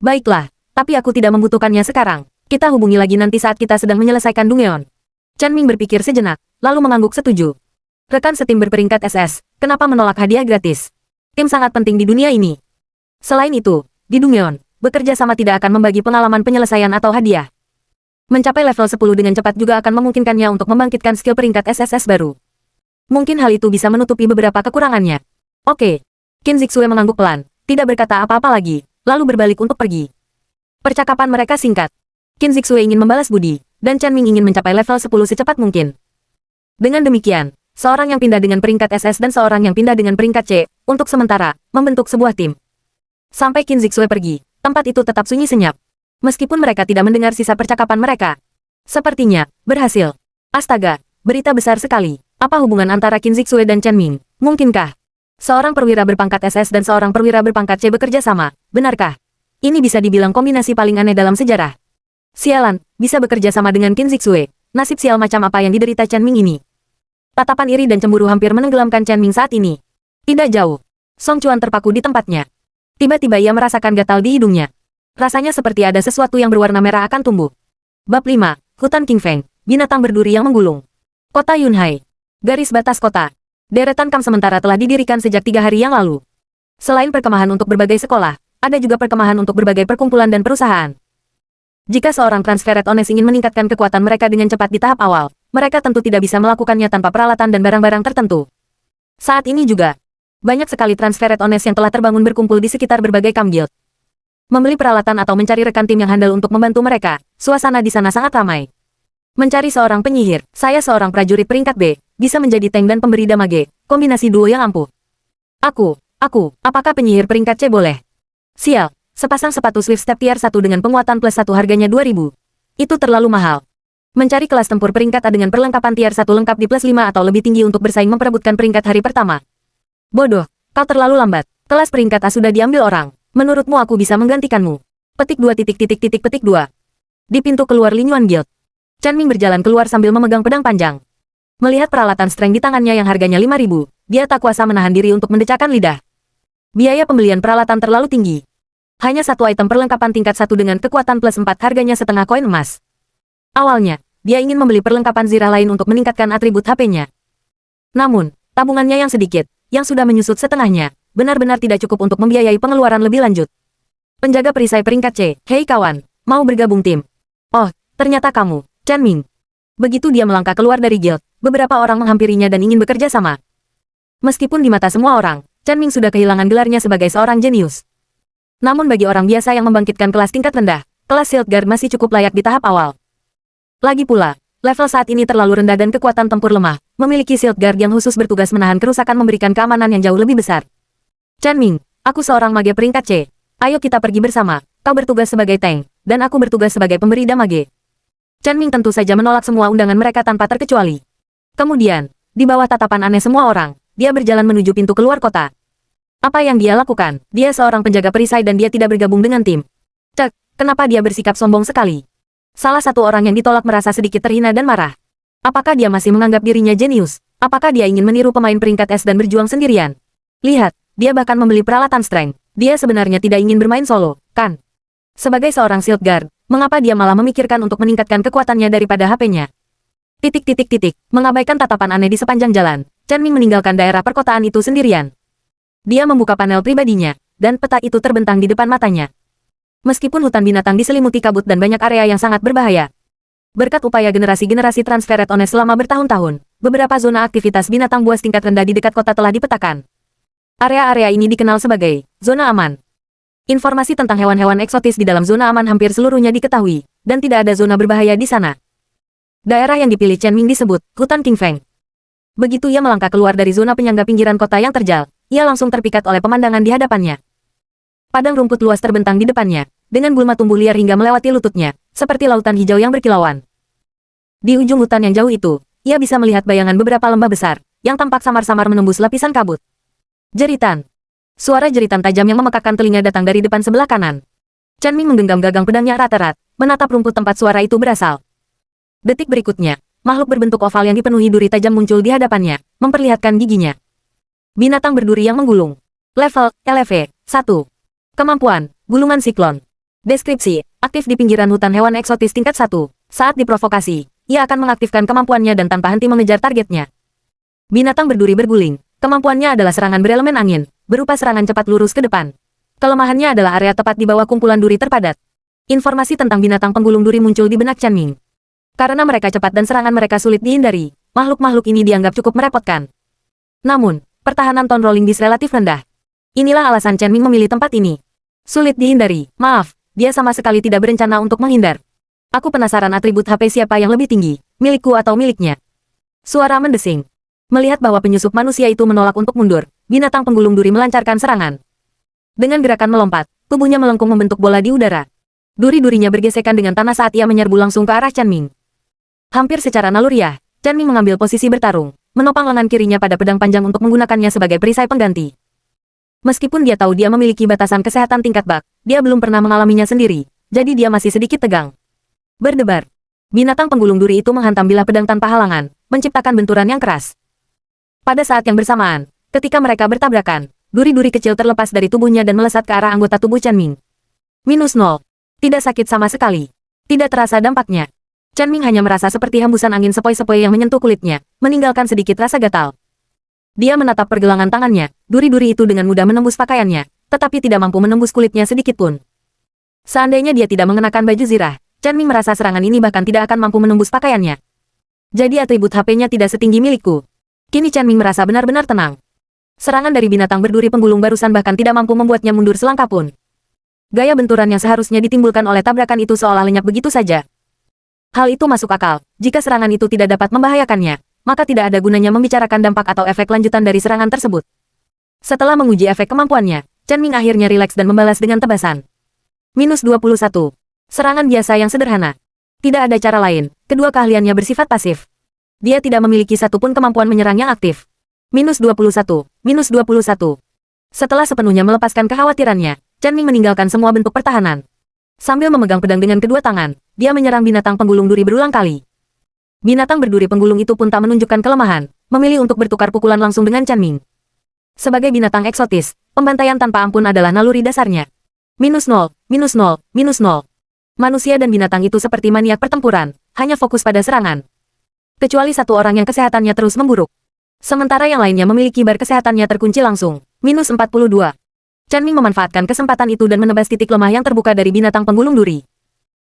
Baiklah, tapi aku tidak membutuhkannya sekarang. Kita hubungi lagi nanti saat kita sedang menyelesaikan Dungeon. Chen Ming berpikir sejenak, lalu mengangguk setuju. Rekan setim berperingkat SS, kenapa menolak hadiah gratis? Tim sangat penting di dunia ini. Selain itu, di Dungeon, bekerja sama tidak akan membagi pengalaman penyelesaian atau hadiah. Mencapai level 10 dengan cepat juga akan memungkinkannya untuk membangkitkan skill peringkat SSS baru. Mungkin hal itu bisa menutupi beberapa kekurangannya. Oke. Qin Zixue mengangguk pelan, tidak berkata apa-apa lagi, lalu berbalik untuk pergi. Percakapan mereka singkat. Qin Zixue ingin membalas budi, dan Chen Ming ingin mencapai level 10 secepat mungkin. Dengan demikian, seorang yang pindah dengan peringkat SS dan seorang yang pindah dengan peringkat C, untuk sementara, membentuk sebuah tim. Sampai Qin Zixue pergi, tempat itu tetap sunyi senyap. Meskipun mereka tidak mendengar sisa percakapan mereka. Sepertinya, berhasil. Astaga, berita besar sekali. Apa hubungan antara Qin Zixue dan Chen Ming? Mungkinkah seorang perwira berpangkat SS dan seorang perwira berpangkat C bekerja sama? Benarkah? Ini bisa dibilang kombinasi paling aneh dalam sejarah. Sialan, bisa bekerja sama dengan Qin Zixue. Nasib sial macam apa yang diderita Chen Ming ini? Tatapan iri dan cemburu hampir menenggelamkan Chen Ming saat ini. Tidak jauh. Song Chuan terpaku di tempatnya. Tiba-tiba ia merasakan gatal di hidungnya. Rasanya seperti ada sesuatu yang berwarna merah akan tumbuh. Bab 5, Hutan King Feng, binatang berduri yang menggulung. Kota Yunhai. Garis batas kota. Deretan kamp sementara telah didirikan sejak 3 hari yang lalu. Selain perkemahan untuk berbagai sekolah, ada juga perkemahan untuk berbagai perkumpulan dan perusahaan. Jika seorang transferat Ones ingin meningkatkan kekuatan mereka dengan cepat di tahap awal, mereka tentu tidak bisa melakukannya tanpa peralatan dan barang-barang tertentu. Saat ini juga, banyak sekali transferat Ones yang telah terbangun berkumpul di sekitar berbagai kamp guild. Membeli peralatan atau mencari rekan tim yang handal untuk membantu mereka, suasana di sana sangat ramai. Mencari seorang penyihir, saya seorang prajurit peringkat B, bisa menjadi tank dan pemberi damage, kombinasi duo yang ampuh. Apakah penyihir peringkat C boleh? Sial, sepasang sepatu Swift Step tier 1 dengan penguatan plus 1 harganya 2000. Itu terlalu mahal. Mencari kelas tempur peringkat A dengan perlengkapan tier 1 lengkap di plus 5 atau lebih tinggi untuk bersaing memperebutkan peringkat hari pertama. Bodoh, kau terlalu lambat, kelas peringkat A sudah diambil orang. Menurutmu aku bisa menggantikanmu? Petik 2 petik 2. Di pintu keluar Linyuan Guild, Chen Ming berjalan keluar sambil memegang pedang panjang. Melihat peralatan strength di tangannya yang harganya 5.000, dia tak kuasa menahan diri untuk mendecakkan lidah. Biaya pembelian peralatan terlalu tinggi. Hanya satu item perlengkapan tingkat 1 dengan kekuatan plus 4 harganya setengah koin emas. Awalnya, dia ingin membeli perlengkapan zirah lain untuk meningkatkan atribut HP-nya. Namun, tabungannya yang sedikit, yang sudah menyusut setengahnya, benar-benar tidak cukup untuk membiayai pengeluaran lebih lanjut. Penjaga perisai peringkat C, hei kawan, mau bergabung tim? Oh, ternyata kamu, Chen Ming. Begitu dia melangkah keluar dari guild, beberapa orang menghampirinya dan ingin bekerja sama. Meskipun di mata semua orang, Chen Ming sudah kehilangan gelarnya sebagai seorang jenius. Namun bagi orang biasa yang membangkitkan kelas tingkat rendah, kelas Shield Guard masih cukup layak di tahap awal. Lagi pula, level saat ini terlalu rendah dan kekuatan tempur lemah, memiliki Shield Guard yang khusus bertugas menahan kerusakan memberikan keamanan yang jauh lebih besar. Chen Ming, aku seorang mage peringkat C. Ayo kita pergi bersama, kau bertugas sebagai tank, dan aku bertugas sebagai pemberi damage. Chen Ming tentu saja menolak semua undangan mereka tanpa terkecuali. Kemudian, di bawah tatapan aneh semua orang, dia berjalan menuju pintu keluar kota. Apa yang dia lakukan? Dia seorang penjaga perisai dan dia tidak bergabung dengan tim. Cek, kenapa dia bersikap sombong sekali? Salah satu orang yang ditolak merasa sedikit terhina dan marah. Apakah dia masih menganggap dirinya jenius? Apakah dia ingin meniru pemain peringkat S dan berjuang sendirian? Lihat, dia bahkan membeli peralatan strength. Dia sebenarnya tidak ingin bermain solo, kan? Sebagai seorang Shield Guard, mengapa dia malah memikirkan untuk meningkatkan kekuatannya daripada HP-nya? Mengabaikan tatapan aneh di sepanjang jalan, Chen Ming meninggalkan daerah perkotaan itu sendirian. Dia membuka panel pribadinya, dan peta itu terbentang di depan matanya. Meskipun hutan binatang diselimuti kabut dan banyak area yang sangat berbahaya, berkat upaya generasi-generasi transferat Ones selama bertahun-tahun, beberapa zona aktivitas binatang buas tingkat rendah di dekat kota telah dipetakan. Area-area ini dikenal sebagai zona aman. Informasi tentang hewan-hewan eksotis di dalam zona aman hampir seluruhnya diketahui, dan tidak ada zona berbahaya di sana. Daerah yang dipilih Chen Ming disebut Hutan King Feng. Begitu ia melangkah keluar dari zona penyangga pinggiran kota yang terjal, ia langsung terpikat oleh pemandangan di hadapannya. Padang rumput luas terbentang di depannya, dengan gulma tumbuh liar hingga melewati lututnya, seperti lautan hijau yang berkilauan. Di ujung hutan yang jauh itu, ia bisa melihat bayangan beberapa lembah besar, yang tampak samar-samar menembus lapisan kabut. Jeritan. Suara jeritan tajam yang memekakkan telinga datang dari depan sebelah kanan. Chen Ming menggenggam gagang pedangnya erat-erat, menatap rumput tempat suara itu berasal. Detik berikutnya, makhluk berbentuk oval yang dipenuhi duri tajam muncul di hadapannya, memperlihatkan giginya. Binatang berduri yang menggulung. Level, LV, 1. Kemampuan, gulungan siklon. Deskripsi, aktif di pinggiran hutan hewan eksotis tingkat 1. Saat diprovokasi, ia akan mengaktifkan kemampuannya dan tanpa henti mengejar targetnya. Binatang berduri berguling. Kemampuannya adalah serangan berelemen angin, berupa serangan cepat lurus ke depan. Kelemahannya adalah area tepat di bawah kumpulan duri terpadat. Informasi tentang binatang penggulung duri muncul di benak Chen Ming. Karena mereka cepat dan serangan mereka sulit dihindari, makhluk-makhluk ini dianggap cukup merepotkan. Namun, pertahanan Tone Rolling Beast relatif rendah. Inilah alasan Chen Ming memilih tempat ini. Sulit dihindari, maaf, dia sama sekali tidak berencana untuk menghindar. Aku penasaran atribut HP siapa yang lebih tinggi, milikku atau miliknya. Suara mendesing. Melihat bahwa penyusup manusia itu menolak untuk mundur, binatang penggulung duri melancarkan serangan. Dengan gerakan melompat, tubuhnya melengkung membentuk bola di udara. Duri-durinya bergesekan dengan tanah saat ia menyerbu langsung ke arah Chan Ming. Hampir secara naluriah, Chan Ming mengambil posisi bertarung, menopang lengan kirinya pada pedang panjang untuk menggunakannya sebagai perisai pengganti. Meskipun dia tahu dia memiliki batasan kesehatan tingkat bak, dia belum pernah mengalaminya sendiri, jadi dia masih sedikit tegang. Berdebar. Binatang penggulung duri itu menghantam bilah pedang tanpa halangan, menciptakan benturan yang keras. Pada saat yang bersamaan, ketika mereka bertabrakan, duri-duri kecil terlepas dari tubuhnya dan melesat ke arah anggota tubuh Chan Ming. -0. Tidak sakit sama sekali. Tidak terasa dampaknya. Chan Ming hanya merasa seperti hembusan angin sepoi-sepoi yang menyentuh kulitnya, meninggalkan sedikit rasa gatal. Dia menatap pergelangan tangannya, duri-duri itu dengan mudah menembus pakaiannya, tetapi tidak mampu menembus kulitnya sedikit pun. Seandainya dia tidak mengenakan baju zirah, Chan Ming merasa serangan ini bahkan tidak akan mampu menembus pakaiannya. Jadi atribut HP-nya tidak setinggi milikku. Kini Chan Ming merasa benar-benar tenang. Serangan dari binatang berduri penggulung barusan bahkan tidak mampu membuatnya mundur selangkah pun. Gaya benturan yang seharusnya ditimbulkan oleh tabrakan itu seolah lenyap begitu saja. Hal itu masuk akal, jika serangan itu tidak dapat membahayakannya, maka tidak ada gunanya membicarakan dampak atau efek lanjutan dari serangan tersebut. Setelah menguji efek kemampuannya, Chan Ming akhirnya rileks dan membalas dengan tebasan. -21. Serangan biasa yang sederhana. Tidak ada cara lain, kedua keahliannya bersifat pasif. Dia tidak memiliki satupun kemampuan menyerang yang aktif. -21. -21. Setelah sepenuhnya melepaskan kekhawatirannya, Chan Ming meninggalkan semua bentuk pertahanan. Sambil memegang pedang dengan kedua tangan, dia menyerang binatang penggulung duri berulang kali. Binatang berduri penggulung itu pun tak menunjukkan kelemahan, memilih untuk bertukar pukulan langsung dengan Chan Ming. Sebagai binatang eksotis, pembantaian tanpa ampun adalah naluri dasarnya. -0, -0, -0. Manusia dan binatang itu seperti maniak pertempuran, hanya fokus pada serangan. Kecuali satu orang yang kesehatannya terus memburuk. Sementara yang lainnya memiliki bar kesehatannya terkunci langsung, -42. Chan Ming memanfaatkan kesempatan itu dan menebas titik lemah yang terbuka dari binatang penggulung duri.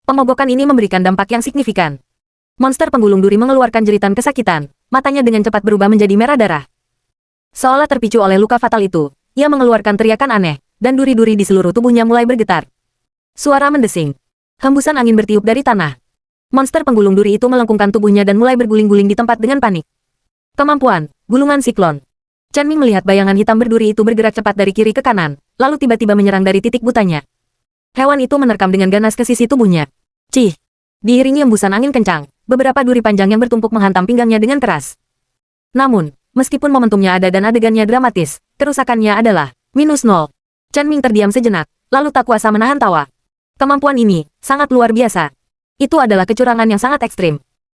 Pemogokan ini memberikan dampak yang signifikan. Monster penggulung duri mengeluarkan jeritan kesakitan, matanya dengan cepat berubah menjadi merah darah. Seolah terpicu oleh luka fatal itu, ia mengeluarkan teriakan aneh, dan duri-duri di seluruh tubuhnya mulai bergetar. Suara mendesing. Hembusan angin bertiup dari tanah. Monster penggulung duri itu melengkungkan tubuhnya dan mulai berguling-guling di tempat dengan panik. Kemampuan, gulungan siklon. Chan Ming melihat bayangan hitam berduri itu bergerak cepat dari kiri ke kanan, lalu tiba-tiba menyerang dari titik butanya. Hewan itu menerkam dengan ganas ke sisi tubuhnya. Cih! Diiringi embusan angin kencang, beberapa duri panjang yang bertumpuk menghantam pinggangnya dengan keras. Namun, meskipun momentumnya ada dan adegannya dramatis, kerusakannya adalah -0. Chan Ming terdiam sejenak, lalu tak kuasa menahan tawa. Kemampuan ini sangat luar biasa. Itu adalah kecurangan yang sangat ekstrim.